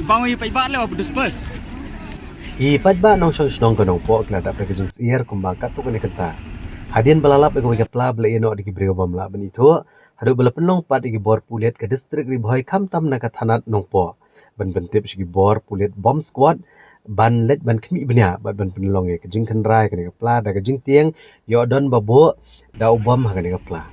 bangun ipai ba lewa putus bus. Ipat ba nong siyang sinong kanong po klata pagkajeng siyer kumbakat to kani kanta. Hadian balalap ego pla bela ino digi brio bamla ban itu. Hadu bela penong pat igi bor pulet ke distrik ri boy kamtam na kathanat nong po. Ban bentip sigi bor pulet bomb squad ban let ban kemi benya ban penlong e kajing kanrai kani pla da kajing tieng yo don babo da ubam kani pla.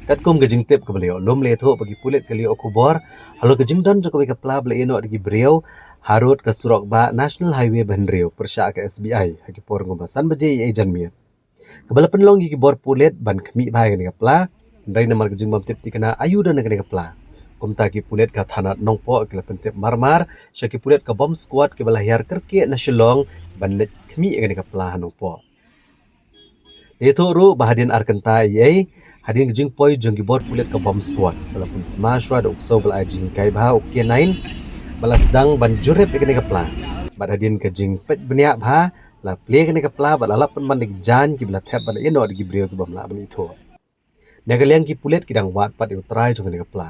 Kat kum kajing tip ke beliau lom le tho bagi pulet kali okubor halo kajing don jo ke pla bela ino digi brio harut ke surok ba National Highway Bandrio persya ke SBI haki por ngobasan baje ye janmian kebala penlong gi bor pulet ban kemi bai ni kapla ndai namar gejing bam tip tikana ayu dan ni kapla kumta ki pulet ka thanat nongpo ke pentip marmar syaki pulet ka bom squad ke bala hiar kerke na shillong ban let kemi ni kapla nongpo itu ru bahadin arkenta ye hadin gejing poi jeng gi bor pulet ka bom squad bala pun smash wa ukso bala ajing kai ba ukie nain bala sedang ban jurep ikani kapla bad hadin ke jing pet benia bha la play kani kapla bala lap pen man jan ki bala thep bala ino di brio ki bamla ban itu negaliang ki pulet kidang wat pat utrai jong kani kapla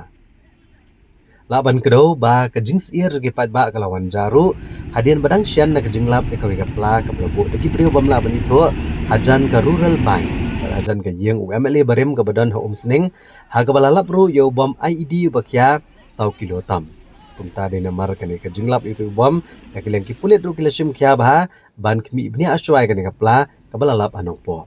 la ban kedo ba ke jing sier ki pat ba kalawan jaru hadin badang sian na ke jing lap ikawi kapla ka bu di brio bamla ban itu hajan ka rural bank hajan ka yeng UMLA barem ka badan ha umsning ha ka bala lap ru yo bom IED bakya 100 kilo tam kumta de namar kani ke jinglap itu bom nakileng ki pulet ru kilasim kya bah ban kmi bni aswai kani kapla kabala lap anong po